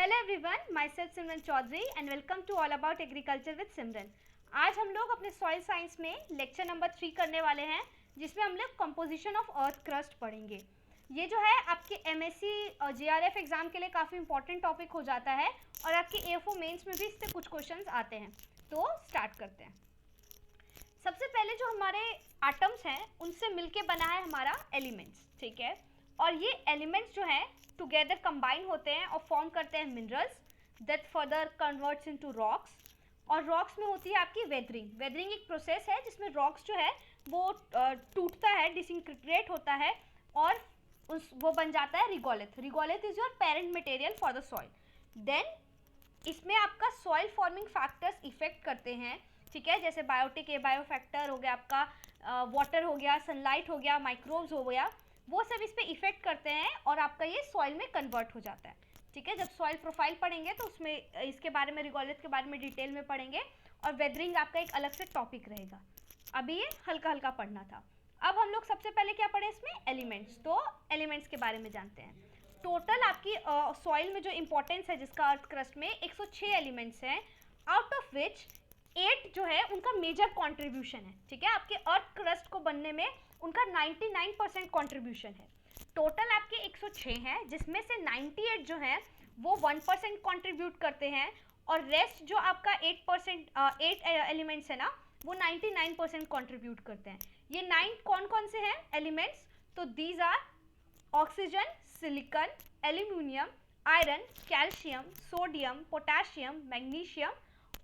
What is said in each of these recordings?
Hello everyone, myself Simran Chaudhary and welcome to all about agriculture with Simran. आज हम लोग अपने सॉइल साइंस में लेक्चर नंबर 3 करने वाले हैं, जिसमें हम लोग कंपोजिशन ऑफ अर्थ क्रस्ट पढ़ेंगे। ये जो है आपके एमएससी और जेआरएफ एग्जाम के लिए काफ़ी इंपॉर्टेंट टॉपिक हो जाता है और आपके एएफओ मेंस में भी इससे कुछ क्वेश्चंस आते हैं। तो स्टार्ट करते हैं। सबसे पहले जो हमारे एटम्स हैं उनसे मिलके बना है हमारा एलिमेंट्स, ठीक है। और ये एलिमेंट्स जो हैं टुगेदर कंबाइन होते हैं और फॉर्म करते हैं minerals that further converts into rocks. और रॉक्स में होती है आपकी वेदरिंग। वेदरिंग एक प्रोसेस है जिसमें रॉक्स जो है वो टूटता है, डिसइंटीग्रेट होता है और वो बन जाता है regolith. Regolith is your parent material for the soil. Then इसमें आपका सॉइल फॉर्मिंग फैक्टर्स इफेक्ट करते हैं, ठीक है, जैसे बायोटिक एबायो फैक्टर हो गया, आपका वाटर हो गया, सनलाइट हो गया, माइक्रोब्स हो गया, वो सब इस पे इफेक्ट करते हैं और आपका ये सॉइल में कन्वर्ट हो जाता है, ठीक है। जब सॉइल प्रोफाइल पढ़ेंगे तो उसमें इसके बारे में, रिगोलिथ के बारे में डिटेल में पढ़ेंगे और वेदरिंग आपका एक अलग से टॉपिक रहेगा। अभी ये हल्का हल्का पढ़ना था। अब हम लोग सबसे पहले क्या पढ़े इसमें, एलिमेंट्स। तो एलिमेंट्स के बारे में जानते हैं। टोटल आपकी सॉइल में जो इंपॉर्टेंस है जिसका अर्थ क्रस्ट में 106 एलिमेंट्स हैं, आउट ऑफ विच 8 जो है उनका मेजर कंट्रीब्यूशन है, ठीक है। आपके अर्थ क्रस्ट को बनने में उनका 99% कंट्रीब्यूशन है। टोटल आपके 106 हैं, जिसमें से 98 जो हैं वो 1% कंट्रीब्यूट करते हैं और रेस्ट जो आपका 8 एलिमेंट्स है ना, वो 99% कंट्रीब्यूट करते हैं। ये 9 कौन कौन से हैं एलिमेंट्स? तो these are oxygen, silicon, aluminium, iron, calcium, sodium, potassium, magnesium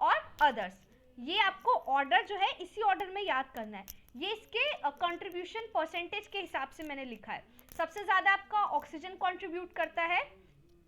और अदर्स। ये आपको ऑर्डर जो है इसी ऑर्डर में याद करना है। ये इसके कंट्रीब्यूशन परसेंटेज के हिसाब से मैंने लिखा है। सबसे ज़्यादा आपका ऑक्सीजन कंट्रीब्यूट करता है,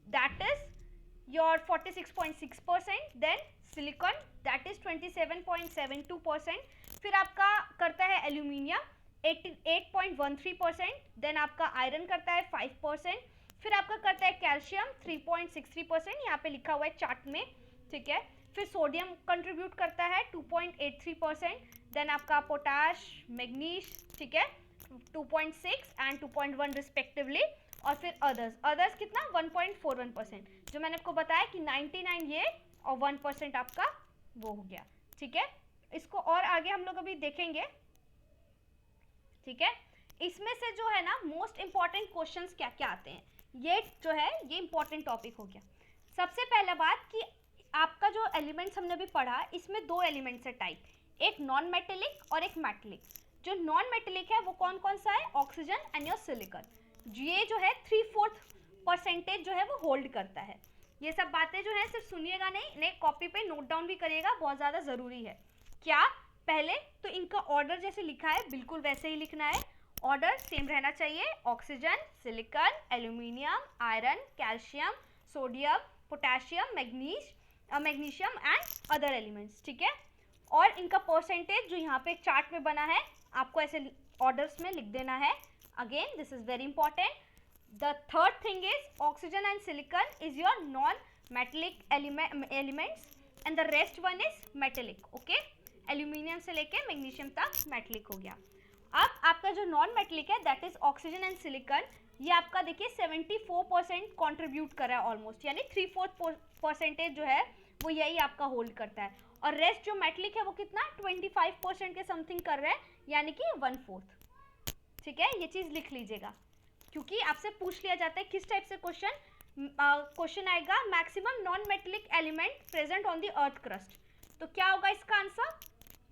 that is your 46.6%। Then silicon, that is 27.72%। फिर आपका करता है एल्यूमिनियम 8.13%। देन आपका आयरन करता है 5%। फिर आपका करता है कैल्शियम 3.63%, यहाँ पे लिखा हुआ है चार्ट में, ठीक है। फिर सोडियम कंट्रीब्यूट करता है 2.83%। देन आपका पोटाश, मैग्नीश, ठीक है, 2.6 एंड 2.1 रिस्पेक्टिवली। और फिर अदर्स कितना, 1.41%। जो मैंने आपको बताया कि 99 ये और 1% आपका वो हो गया, ठीक है। इसको और आगे हम लोग अभी देखेंगे, ठीक है। इसमें से जो है ना मोस्ट इंपॉर्टेंट क्वेश्चंस क्या क्या आते हैं, ये जो है ये इंपॉर्टेंट टॉपिक हो गया। सबसे पहला बात कि आपका जो एलिमेंट्स हमने अभी पढ़ा, इसमें 2 एलिमेंट्स है टाइप, एक नॉन मेटेलिक और एक मेटेलिक। जो नॉन मेटेलिक है वो कौन कौन सा है, ऑक्सीजन एंड योर सिलिकॉन। ये जो है 3/4% जो है वो होल्ड करता है। ये सब बातें जो है सिर्फ सुनिएगा नहीं, कॉपी पे नोट डाउन भी करिएगा, बहुत ज़्यादा ज़रूरी है। क्या, पहले तो इनका ऑर्डर जैसे लिखा है बिल्कुल वैसे ही लिखना है, ऑर्डर सेम रहना चाहिए। Oxygen, silicon, aluminium, iron, calcium, sodium, potassium, magnesium and other elements, ठीक है। और इनका परसेंटेज जो यहाँ पे चार्ट में बना है आपको ऐसे ऑर्डर्स में लिख देना है। Again this is very important. The third thing is oxygen and silicon is your non metallic elements and the rest one is metallic, okay. Aluminium से लेके मैग्नीशियम तक मेटेलिक हो गया। अब आपका जो नॉन मेटेलिक है that is oxygen and silicon, ये आपका देखिए 74% कॉन्ट्रीब्यूट कर रहा है ऑलमोस्ट, यानी 3/4% जो है वो यही आपका होल्ड करता है। और रेस्ट जो मेटेलिक है वो कितना 25% के समथिंग कर रहा है, यानी कि 1/4, ठीक है। ये चीज़ लिख लीजिएगा क्योंकि आपसे पूछ लिया जाता है किस टाइप से क्वेश्चन आएगा, maximum non metallic element present on the earth crust. तो क्या होगा इसका आंसर,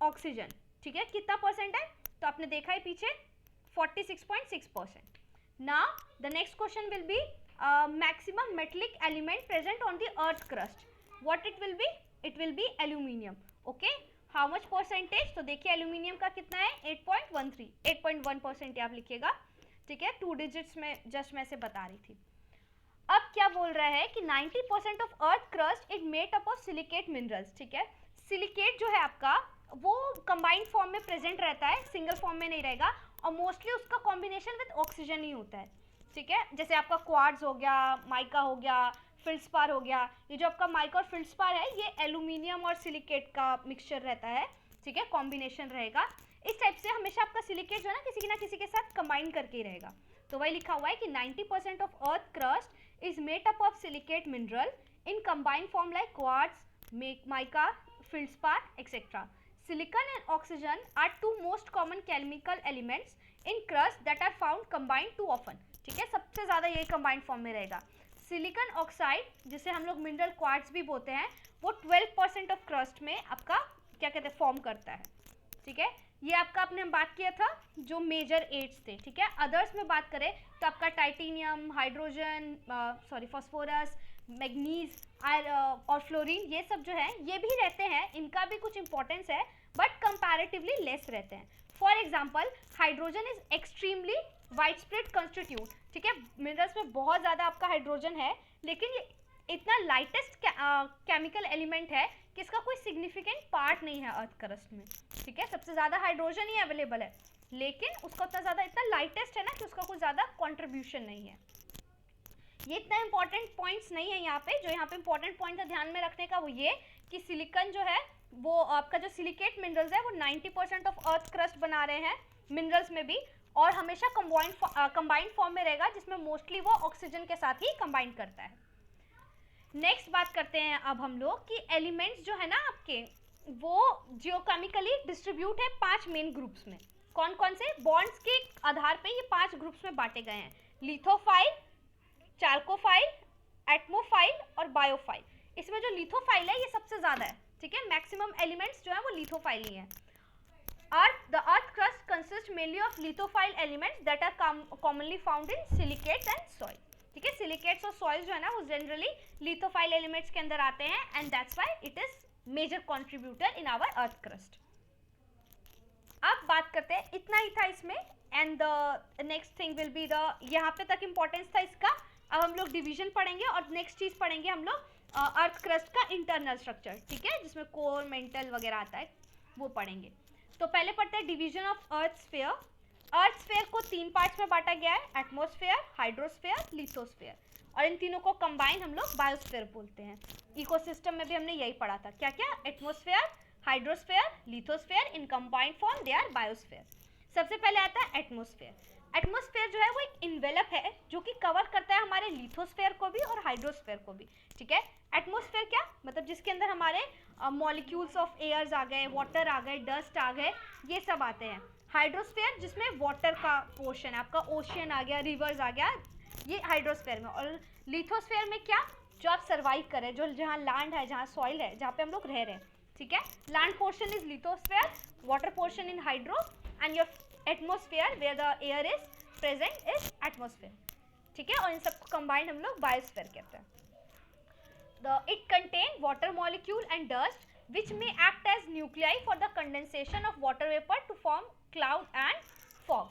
ऑक्सीजन, ठीक है। कितना परसेंट है तो आपने देखा ही पीछे 46.6%। Now the next question will be maximum metallic element present on the earth crust. What it will be? It will be aluminium. Okay? How much percentage? तो देखिए एल्यूमिनियम का कितना है 8.13, 8.1% आप लिखिएगा, ठीक है। 2 डिजिट्स में जस्ट मैं से बता रही थी। अब क्या बोल रहा है कि 90% of earth crust it made up of silicate minerals, ठीक है। सिलिकेट जो है आपका वो कंबाइंड फॉर्म में प्रेजेंट रहता है, सिंगल फॉर्म में नहीं रहेगा और मोस्टली उसका कॉम्बिनेशन विद ऑक्सीजन ही होता है, ठीक है। जैसे आपका क्वार्ट्ज हो गया, माइका हो गया, फिल्डस्पार हो गया। ये जो आपका माइका और फिल्डस्पार है ये एल्यूमिनियम और सिलिकेट का मिक्सचर रहता है, ठीक है, कॉम्बिनेशन रहेगा। इस टाइप से हमेशा आपका सिलिकेट जो है ना किसी के साथ कंबाइन करके ही रहेगा। तो वही लिखा हुआ है कि 90% of earth crust is made up of silicate mineral in combined form like quartz, mica, feldspar, etc. Silicon and oxygen are two most common chemical elements in crust that are found combined too often. ठीक है, सबसे ज़्यादा यही combined form में रहेगा. Silicon oxide जिसे हम लोग मिनरल क्वार्ट्ज भी बोलते हैं, वो 12% ऑफ क्रस्ट में आपका क्या कहते हैं फॉर्म करता है. ठीक है, ये आपका आपने हम बात किया था जो मेजर एड्स थे. ठीक है, अदर्स में बात करें तो आपका टाइटेनियम, हाइड्रोजन, फॉस्फोरस, मैग्नीज और फ्लोरीन, ये सब जो है ये भी रहते हैं, इनका भी कुछ इंपॉर्टेंस है बट कंपैरेटिवली लेस रहते हैं. For example hydrogen is extremely wide spread constitute. ठीक है, मिनरल्स में बहुत ज़्यादा आपका हाइड्रोजन है, लेकिन ये इतना लाइटेस्ट केमिकल एलिमेंट है कि इसका कोई सिग्निफिकेंट पार्ट नहीं है अर्थ क्रस्ट में. ठीक है, सबसे ज़्यादा हाइड्रोजन ही अवेलेबल है, लेकिन उसका उतना ज़्यादा इतना लाइटेस्ट है ना कि उसका कोई ज़्यादा कॉन्ट्रीब्यूशन नहीं है. ये इतना इंपॉर्टेंट पॉइंट्स नहीं है यहाँ पे. जो यहाँ पे इंपॉर्टेंट पॉइंट है ध्यान में रखने का वो ये कि सिलिकॉन जो है वो आपका जो सिलिकेट मिनरल्स है वो 90% ऑफ अर्थ क्रस्ट बना रहे हैं मिनरल्स में भी, और हमेशा कंबाइंड फॉर्म में रहेगा जिसमें मोस्टली वो ऑक्सीजन के साथ ही कंबाइन करता है. नेक्स्ट बात करते हैं अब हम लोग कि एलिमेंट्स जो है ना आपके वो जियोकेमिकली डिस्ट्रीब्यूट है 5 मेन ग्रुप्स में. कौन कौन से? बॉन्ड्स के आधार पे ये 5 ग्रुप्स में बांटे गए हैं. लिथोफाइल, चार्कोफाइल, एटमोफाइल और बायोफाइल. इसमें जो लिथोफाइल है ये सबसे ज़्यादा है. ठीक है, मैक्सिमम एलिमेंट्स जो है वो लिथोफाइल ही हैं. The earth crust consists mainly of lithophile elements that are commonly found in silicates and soil. ठीक है, सिलिकेट्स और सॉइल जो है ना वो जनरली लिथोफाइल एलिमेंट्स के अंदर आते हैं and that's why it is major contributor in our earth crust. अब बात करते हैं, इतना ही था इसमें and the next thing will be the, यहाँ पे तक इम्पोर्टेंस था इसका. अब हम लोग डिवीजन पढ़ेंगे और नेक्स्ट चीज़ पढ़ेंगे हम लोग अर्थ क्रस्ट का इंटरनल स्ट्रक्चर. ठीक है, जिसमें कोर, मेंटल वगैरह आता है वो पढ़ेंगे. तो पहले पढ़ते हैं division of earth sphere. Earth sphere को 3 पार्ट्स में बांटा गया है, एटमॉस्फेयर, हाइड्रोस्फीयर, लिथोस्फीयर, और इन तीनों को कंबाइन हम लोग बायोस्फीयर बोलते हैं. इकोसिस्टम में भी हमने यही पढ़ा था. क्या क्या? Atmosphere, hydrosphere, lithosphere, in combined form they are biosphere. सबसे पहले आता है एटमॉस्फेयर. एटमॉस्फेयर जो है वो एक इन्वेलप है जो कि कवर करता है हमारे लिथोस्फेयर को भी और हाइड्रोस्फेयर को भी. ठीक है, एटमॉस्फेयर क्या मतलब जिसके अंदर हमारे मॉलिक्यूल्स ऑफ एयर्स आ गए, वाटर आ गए, डस्ट आ गए, ये सब आते हैं. हाइड्रोस्फेयर जिसमें वाटर का पोर्शन है, आपका ओशियन आ गया, रिवर्स आ गया, ये हाइड्रोस्फेयर में. और लिथोस्फेयर में क्या? जो आप सर्वाइव करें, जो जहाँ लैंड है, जहाँ सॉइल है, जहाँ पे हम लोग रह रहे हैं. ठीक है, land portion is lithosphere, water portion in hydro, and your atmosphere where the air is present is atmosphere. ठीक है, और इन सबको कंबाइंड हम लोग बायोस्फेयर कहते हैं. It contain water molecule and dust which may act as nuclei for the condensation of water vapor to form cloud and fog.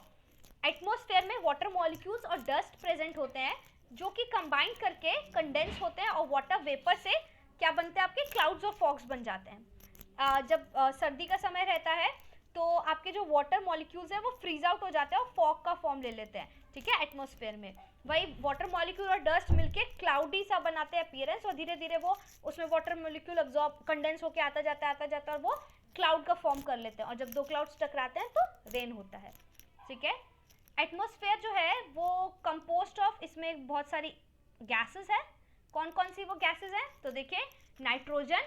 Atmosphere में water molecules और डस्ट प्रेजेंट होते हैं जो कि कंबाइन करके कंडेंस होते हैं और वाटर वेपर से क्या बनते हैं? आपके क्लाउड्स और फॉग्स बन जाते हैं. जब सर्दी का समय रहता है तो आपके जो वाटर मॉलिक्यूल्स हैं वो फ्रीज आउट हो जाते हैं और फॉग का फॉर्म ले लेते हैं. ठीक है, एटमॉस्फेयर में वही वाटर मॉलिक्यूल और डस्ट मिलके क्लाउडी सा बनाते हैं अपीयरेंस, और धीरे धीरे वो उसमें वाटर मॉलिक्यूल अब्जॉर्ब कंडेंस होके आता जाता है और वो क्लाउड का फॉर्म कर लेते हैं, और जब 2 क्लाउड्स टकराते हैं तो रेन होता है. ठीक है, एटमॉस्फेयर जो है वो कंपोस्ट ऑफ, इसमें बहुत सारी गैसेस है. कौन कौन सी वो गैसेस हैं? तो देखिए, nitrogen,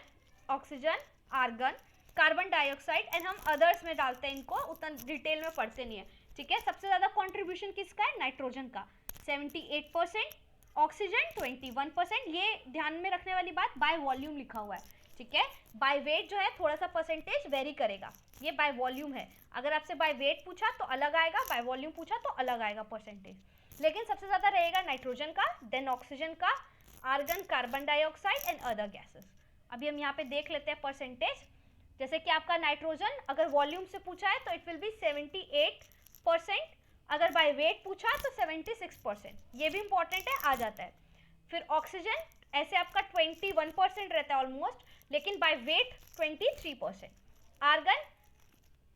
oxygen, argon, carbon dioxide, and हम अदर्स में डालते हैं इनको, उतना डिटेल में पढ़ते नहीं है. ठीक है, सबसे ज़्यादा कंट्रीब्यूशन किसका है? नाइट्रोजन का 78%, ऑक्सीजन 21%. ये ध्यान में रखने वाली बात, बाय वॉल्यूम लिखा हुआ है. ठीक है, बाय वेट जो है थोड़ा सा परसेंटेज वेरी करेगा, ये बाय वॉल्यूम है. अगर आपसे बाय वेट पूछा तो अलग आएगा, बाय वॉल्यूम पूछा तो अलग आएगा परसेंटेज, लेकिन सबसे ज़्यादा रहेगा नाइट्रोजन का, देन ऑक्सीजन का, argon, carbon dioxide and other gases. अभी हम यहाँ पे देख लेते हैं परसेंटेज. जैसे कि आपका नाइट्रोजन अगर वॉल्यूम से पूछा है तो इट विल बी 78%, अगर बाय वेट पूछा तो 76%. ये भी इंपॉर्टेंट है, आ जाता है. फिर ऑक्सीजन ऐसे आपका 21% रहता है ऑलमोस्ट, लेकिन by weight 23%. Argon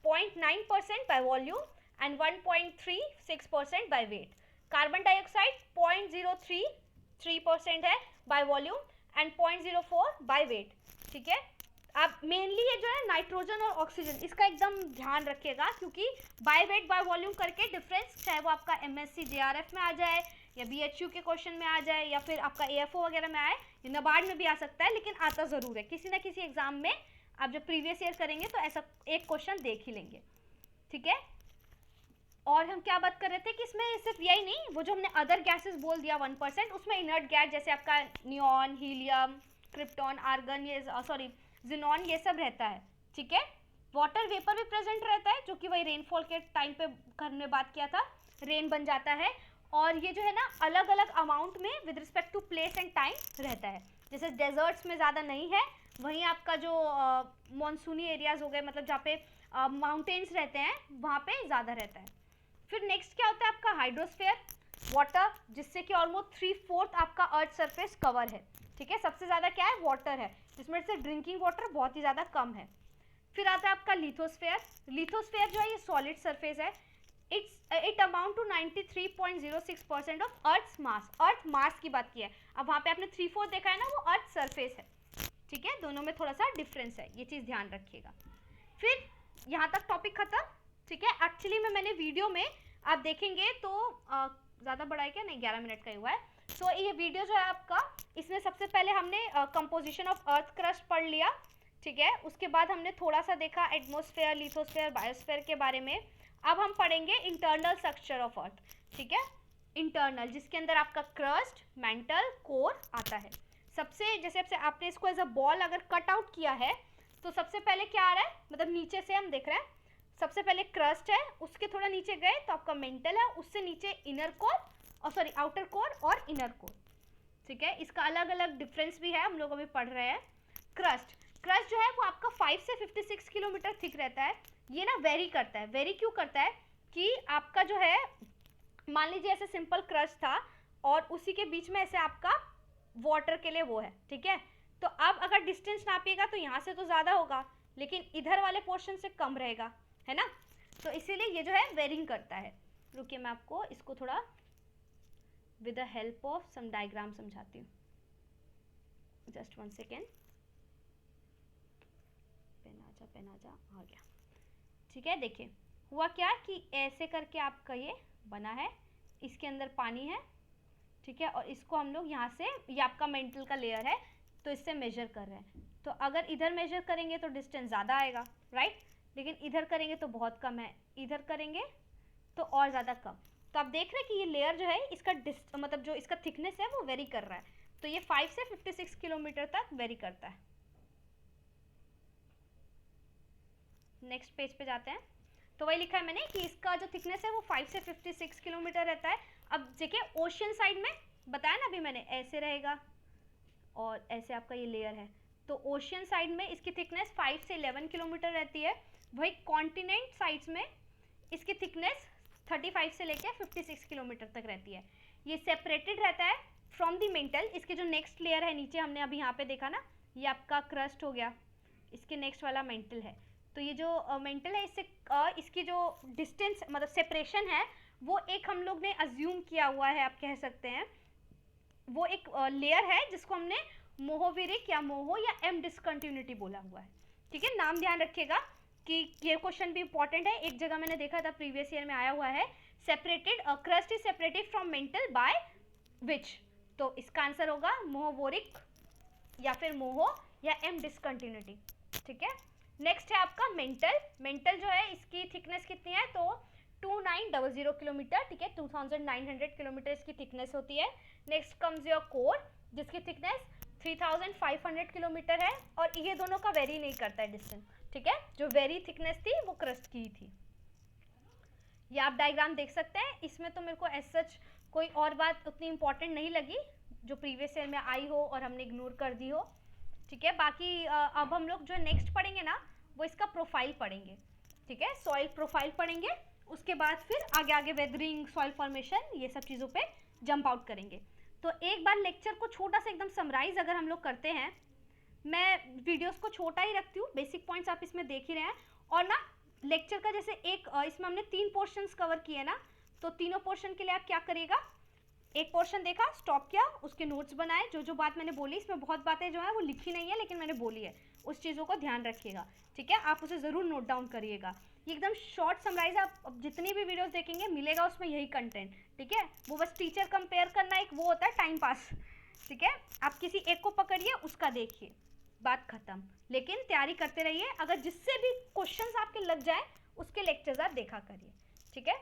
0.9% by volume and 1.36% by weight. Carbon dioxide 0.033% है by volume and 0.04 by weight. ठीक है, आप मेनली ये जो है नाइट्रोजन और ऑक्सीजन, इसका एकदम ध्यान रखिएगा, क्योंकि बाय वेट बाय वॉल्यूम करके डिफरेंस, चाहे वो आपका MSc JRF में आ जाए या BHU के क्वेश्चन में आ जाए या फिर आपका AFO वगैरह में आए, नाबार्ड में भी आ सकता है, लेकिन आता ज़रूर है किसी ना किसी एग्जाम में। आप जब प्रीवियस ईयर करेंगे तो ऐसा एक क्वेश्चन देख ही लेंगे, ठीक है। और हम क्या बात कर रहे थे कि इसमें सिर्फ यही नहीं, वो जो हमने अदर गैसेस बोल दिया 1%, उसमें इनर्ट गैस जैसे आपका नियॉन, हीलियम, क्रिप्टॉन, आर्गन, ये सॉरी जिनॉन, ये सब रहता है, ठीक है। वाटर वेपर भी प्रेजेंट रहता है, जो कि वही रेनफॉल के टाइम पे हमने बात किया था, रेन बन जाता है। और ये जो है ना अलग अलग अमाउंट में with respect to place and time रहता है। जैसे डेजर्ट्स में ज़्यादा नहीं है, वहीं आपका जो मानसूनी एरियाज हो गए, मतलब जहाँ पे माउंटेन्स रहते हैं, वहाँ पे ज़्यादा रहता है। फिर नेक्स्ट क्या होता है आपका हाइड्रोस्फीयर, वाटर, जिससे कि ऑलमोस्ट 3/4 आपका अर्थ सरफेस कवर है, ठीक है। सबसे ज़्यादा क्या है, वाटर है, जिसमें से ड्रिंकिंग वाटर बहुत ही ज़्यादा कम है। फिर आता है आपका लिथोस्फीयर। लिथोस्फीयर जो है ये सॉलिड सरफेस है, it amount to 93.06% of earth mass. Earth mass की बात की है, अब वहाँ पे आपने 3/4 देखा है ना, वो अर्थ सरफेस है, ठीक है। दोनों में थोड़ा सा डिफरेंस है, ये चीज़ ध्यान रखिएगा। फिर यहाँ तक टॉपिक खत्म, ठीक है। एक्चुअली में मैंने वीडियो में आप देखेंगे तो ज़्यादा बड़ा है क्या, नहीं 11 मिनट का ही हुआ है। सो ये वीडियो जो है आपका, इसमें सबसे पहले हमने कंपोजिशन ऑफ अर्थ क्रस्ट पढ़ लिया, ठीक है। उसके बाद हमने थोड़ा सा देखा एटमॉस्फेयर, लिथोस्फेयर, बायोस्फेयर के बारे में। अब हम पढ़ेंगे इंटरनल स्ट्रक्चर ऑफ अर्थ, ठीक है। इंटरनल, जिसके अंदर आपका क्रस्ट, मेंटल, कोर आता है। सबसे जैसे आपने इसको एज अ बॉल अगर कट आउट किया है, तो सबसे पहले क्या आ रहा है, मतलब नीचे से हम देख रहे हैं, सबसे पहले क्रस्ट है, उसके थोड़ा नीचे गए तो आपका मेंटल है, उससे नीचे इनर कोर, और सॉरी आउटर कोर और इनर कोर, ठीक है। इसका अलग अलग डिफरेंस भी है, हम लोग अभी पढ़ रहे हैं। क्रस्ट जो है वो आपका 5 से 56 किलोमीटर थिक रहता है। ये ना वेरी करता है, वेरी क्यों करता है कि आपका जो है, मान लीजिए ऐसे सिंपल क्रस्ट था और उसी के बीच में ऐसे आपका वाटर के लिए वो है, ठीक है। तो अब अगर डिस्टेंस नापिएगा तो यहाँ से तो ज़्यादा होगा, लेकिन इधर वाले पोर्शन से कम रहेगा, है ना। तो इसीलिए ये जो है वेरिंग करता है। रुकिए मैं आपको इसको थोड़ा with the help of some diagram समझाती हूँ, जस्ट 1 सेकेंड। पेन आ गया, ठीक है। देखिए हुआ क्या कि ऐसे करके आपका ये बना है, इसके अंदर पानी है, ठीक है। और इसको हम लोग यहाँ से, ये आपका मेंटल का लेयर है, तो इससे मेजर कर रहे हैं। तो अगर इधर मेजर करेंगे तो डिस्टेंस ज़्यादा आएगा, राइट, लेकिन इधर करेंगे तो बहुत कम है, इधर करेंगे तो और ज़्यादा कम। तो आप देख रहे हैं कि ये लेयर जो है इसका मतलब जो इसका थिकनेस है वो वेरी कर रहा है। तो ये 5 से 56 किलोमीटर तक वेरी करता है। नेक्स्ट पेज पे जाते हैं, तो वही लिखा है मैंने कि इसका जो थिकनेस है वो 5 से 56 किलोमीटर रहता है। अब देखिए ओशियन साइड में बताया ना अभी मैंने, ऐसे रहेगा और ऐसे आपका ये लेयर है, तो ओशियन साइड में इसकी थिकनेस 5 से 11 किलोमीटर रहती है। वही कॉन्टिनेंट साइड्स में इसकी थिकनेस 35 से लेकर 56 किलोमीटर तक रहती है। ये सेपरेटेड रहता है फ्रॉम द मेंटल। इसके जो नेक्स्ट लेयर है नीचे, हमने अभी यहाँ पे देखा ना, ये आपका क्रस्ट हो गया, इसके नेक्स्ट वाला मेंटल है। तो ये जो मेंटल है, इससे इसकी जो डिस्टेंस मतलब सेपरेशन है, वो एक हम लोग ने अज्यूम किया हुआ है, आप कह सकते हैं। वो एक लेयर है जिसको हमने मोहोविरिक या मोहो या एम डिसकंटिन्यूटी बोला हुआ है, ठीक है। नाम ध्यान रखिएगा कि ये क्वेश्चन भी इंपॉर्टेंट है, एक जगह मैंने देखा था प्रीवियस ईयर में आया हुआ है। Separated crust is separated from mental by which, तो इसका आंसर होगा मोहोवोरिक या फिर मोहो या एम डिसकंटिन्यूटी, ठीक है। नेक्स्ट है आपका मेंटल। मेंटल जो है इसकी थिकनेस कितनी है, तो 2900 किलोमीटर, ठीक है, 2900 किलोमीटर इसकी थिकनेस होती है। नेक्स्ट कम्स योर कोर, जिसकी थिकनेस 3500 किलोमीटर है, और ये दोनों का वेरी नहीं करता है डिस्टेंस, ठीक है। जो वेरी थिकनेस थी वो क्रस्ट की थी। ये आप डायग्राम देख सकते हैं। इसमें तो मेरे को एज सच कोई और बात उतनी इंपॉर्टेंट नहीं लगी जो प्रीवियस ईयर में आई हो और हमने इग्नोर कर दी हो, ठीक है। बाकी अब हम लोग जो नेक्स्ट पढ़ेंगे ना, वो इसका प्रोफाइल पढ़ेंगे, ठीक है। सॉइल प्रोफाइल पढ़ेंगे, उसके बाद फिर आगे आगे वेदरिंग, सॉइल फॉर्मेशन, ये सब चीज़ों पे जंप आउट करेंगे। तो एक बार लेक्चर को छोटा सा एकदम समराइज अगर हम लोग करते हैं, मैं वीडियोस को छोटा ही रखती हूँ, बेसिक पॉइंट्स आप इसमें देख ही रहे हैं। और ना लेक्चर का जैसे एक इसमें हमने 3 पोर्शंस कवर किए ना, तो तीनों पोर्शन के लिए आप क्या करिएगा, एक पोर्शन देखा, स्टॉप किया, उसके नोट्स बनाए, जो जो बात मैंने बोली, इसमें बहुत बातें जो है वो लिखी नहीं है लेकिन मैंने बोली है, उस चीज़ों को ध्यान रखिएगा, ठीक है, आप उसे ज़रूर नोट डाउन करिएगा। ये एकदम शॉर्ट समराइज, आप जितनी भी वीडियोस देखेंगे मिलेगा उसमें यही कंटेंट, ठीक है, वो बस टीचर कंपेयर करना एक वो होता है टाइम पास, ठीक है, आप किसी एक को पकड़िए, उसका देखिए, बात खत्म। लेकिन तैयारी करते रहिए, अगर जिससे भी क्वेश्चंस आपके लग जाए उसके लेक्चर्स आप देखा करिए, ठीक है।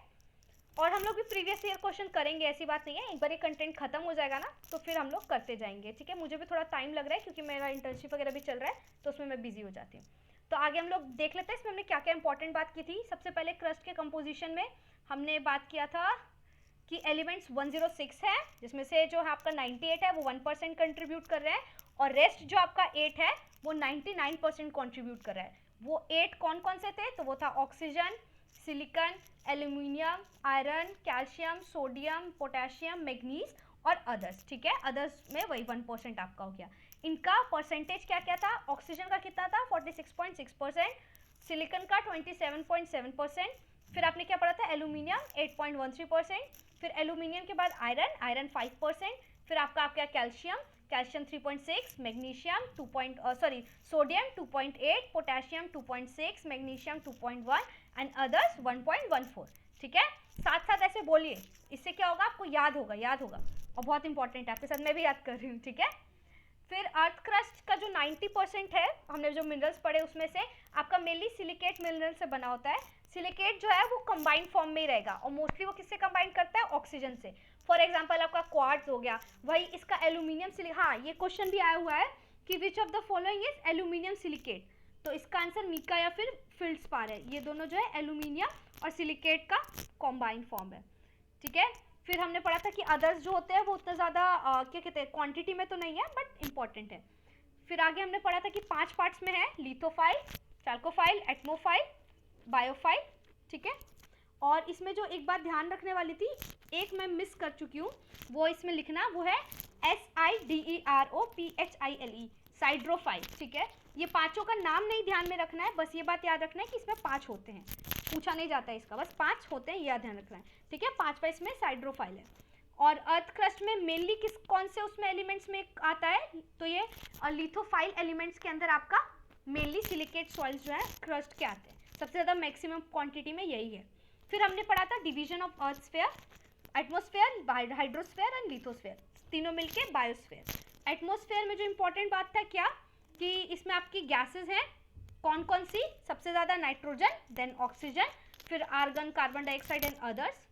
और हम लोग भी प्रीवियस ईयर क्वेश्चन करेंगे, ऐसी बात नहीं है, एक बार ये कंटेंट खत्म हो जाएगा ना तो फिर हम लोग करते जाएंगे, ठीक है। मुझे भी थोड़ा टाइम लग रहा है क्योंकि मेरा इंटर्नशिप वगैरह भी चल रहा है, तो उसमें मैं बिजी हो जाती हूँ। तो आगे हम लोग देख लेते हैं इसमें हमने क्या क्या इंपॉर्टेंट बात की थी। सबसे पहले क्रस्ट के कंपोजिशन में हमने बात किया था कि एलिमेंट्स 106 है, जिसमें से जो है आपका 98 है वो 1% कंट्रीब्यूट कर रहा है, और रेस्ट जो आपका 8 है वो 99% कंट्रीब्यूट कर रहा है। वो 8 कौन कौन से थे, तो वो था oxygen, silicon, aluminium, iron, calcium, sodium, potassium, manganese और अदर्स, ठीक है। अदर्स में वही 1% आपका हो गया। इनका परसेंटेज क्या क्या था, ऑक्सीजन का कितना था 46.6%, सिलिकॉन का 27.7%, फिर आपने क्या पढ़ा था एल्यूमिनियम 8.13%, फिर एल्यूमिनियम के बाद आयरन, आयरन 5%, फिर आपका क्या calcium, calcium 3.6, magnesium sodium 2.8, potassium 2.6, magnesium 2.1 and others 1.14, ठीक है। साथ साथ ऐसे बोलिए, इससे क्या होगा आपको याद होगा और बहुत इंपॉर्टेंट है, आपके साथ मैं भी याद कर रही हूँ, ठीक है। फिर अर्थ क्रस्ट का जो 90% है, हमने जो मिनरल्स पढ़े उसमें से आपका मेनली सिलिकेट मिनरल से बना होता है। सिलिकेट जो है वो कंबाइंड फॉर्म में ही रहेगा और मोस्टली वो किससे कंबाइन करता है, ऑक्सीजन से। फॉर एग्जांपल आपका क्वार्ट्ज हो गया, वही इसका एल्यूमिनियम हाँ ये क्वेश्चन भी आया हुआ है कि which of the following is aluminium silicate, तो इसका आंसर मीका या फिर फील्ड्सपार है। ये दोनों जो है एल्यूमिनियम और सिलिकेट का कॉम्बाइंड फॉर्म है, ठीक है। फिर हमने पढ़ा था कि अदर्स जो होते हैं वो उतना ज़्यादा क्या कहते हैं क्वांटिटी में तो नहीं है बट इम्पॉर्टेंट है। फिर आगे हमने पढ़ा था कि 5 पार्ट्स में है, लिथोफाइल, चैल्कोफाइल, एटमोफाइल, बायोफाइल, ठीक है। और इसमें जो एक बात ध्यान रखने वाली थी, एक मैं मिस कर चुकी हूँ, वो इसमें लिखना, वो है SIDEROPHILE, साइड्रोफाइल, ठीक है। ये पांचों का नाम नहीं ध्यान में रखना है, बस ये बात याद रखना है कि इसमें 5 होते हैं, पूछा नहीं जाता है इसका, बस 5 होते हैं, यह ध्यान रखना है, ठीक है। 5वां इसमें साइड्रोफाइल है। और अर्थ क्रस्ट में मेनली कौन से उसमें एलिमेंट्स में आता है, तो ये लिथोफाइल एलिमेंट्स के अंदर आपका मेनली सिलिकेट सॉइल्स जो है क्रस्ट के आते हैं, सबसे ज़्यादा मैक्सिमम क्वांटिटी में यही है। फिर हमने पढ़ा था division of earth sphere, atmosphere, hydrosphere and lithosphere, तीनों मिलके बायोस्फेयर। एटमोस्फेयर में जो इंपॉर्टेंट बात था क्या, कि इसमें आपकी गैसेज हैं, कौन कौन सी, सबसे ज़्यादा नाइट्रोजन, देन ऑक्सीजन, फिर argon, carbon dioxide and others,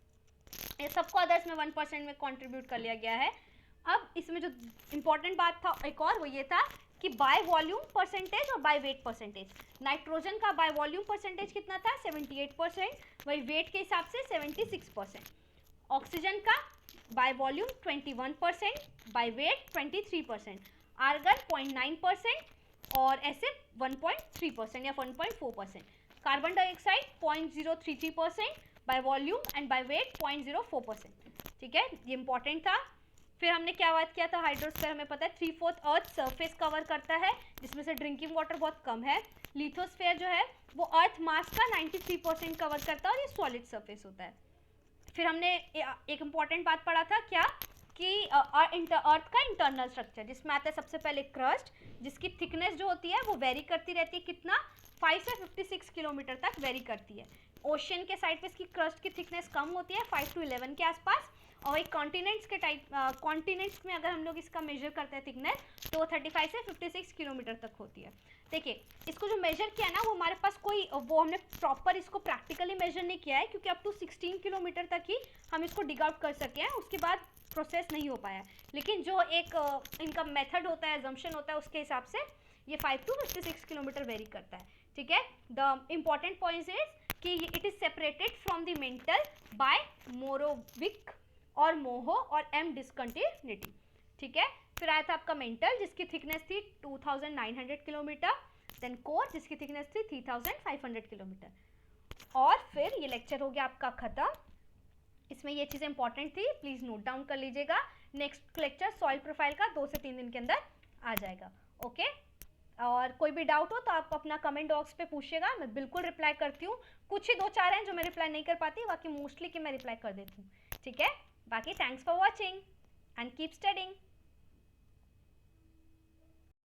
ये सबको अदर्स में 1% में कंट्रीब्यूट कर लिया गया है। अब इसमें जो इंपॉर्टेंट बात था एक और, वो ये था कि बाय वॉल्यूम परसेंटेज और बाय वेट परसेंटेज। नाइट्रोजन का बाय वॉल्यूम परसेंटेज कितना था 78%, वही वेट के हिसाब से 76%। ऑक्सीजन का by volume 21%, by weight 23%, argon 0.9% और ऐसे 1.3% या 1.4%, carbon dioxide 0.033% by volume and by weight 0.04%, ठीक है, ये इंपॉर्टेंट था। फिर हमने क्या बात किया था, हाइड्रोस्फीयर हमें पता है 3/4 अर्थ सरफेस कवर करता है, जिसमें से ड्रिंकिंग वाटर बहुत कम है। लिथोस्फीयर जो है वो अर्थ मास का 93% कवर करता है और ये सॉलिड सरफेस होता है। फिर हमने एक इम्पॉर्टेंट बात पढ़ा था क्या, कि अर्थ का इंटरनल स्ट्रक्चर, जिसमें आता है सबसे पहले क्रस्ट, जिसकी थिकनेस जो होती है वो वेरी करती रहती है, कितना 5 से 56 किलोमीटर तक वेरी करती है। ओशियन के साइड पे इसकी क्रस्ट की थिकनेस कम होती है 5 to 11 के आसपास, और वही कॉन्टिनेंट्स के कॉन्टिनेंट्स में अगर हम लोग इसका मेजर करते हैं थिकनेस, तो वो 35 से 56 किलोमीटर तक होती है। देखिए इसको जो मेजर किया ना, वो हमारे पास कोई वो हमने प्रॉपर इसको प्रैक्टिकली मेजर नहीं किया है, क्योंकि अप टू 16 किलोमीटर तक ही हम इसको डिग आउट कर सके हैं, उसके बाद प्रोसेस नहीं हो पाया। लेकिन जो एक इनका मेथड होता है, एजम्पशन होता है, उसके हिसाब से ये 5 to 56 किलोमीटर वेरी करता है, ठीक है। द इम्पॉर्टेंट पॉइंट इज कि it is separated from the mantle by Mohorovicic और मोहो और एम डिसकंटिन्यूटी, ठीक है। फिर आया था आपका मेंटल, जिसकी थिकनेस थी 2900 किलोमीटर, देन कोर जिसकी थिकनेस थी 3500 किलोमीटर। और फिर ये लेक्चर हो गया आपका खत्म। इसमें ये चीज़ें इंपॉर्टेंट थी, प्लीज़ नोट डाउन कर लीजिएगा। नेक्स्ट लेक्चर सॉइल प्रोफाइल का 2 से 3 दिन के अंदर आ जाएगा, ओके। और कोई भी डाउट हो तो आप अपना कमेंट बॉक्स पे पूछिएगा, मैं बिल्कुल रिप्लाई करती हूँ। कुछ ही 2-4 हैं जो मैं रिप्लाई नहीं कर पाती, बाकी मोस्टली कि मैं रिप्लाई कर देती हूँ, ठीक है। बाकी thanks for watching and keep studying.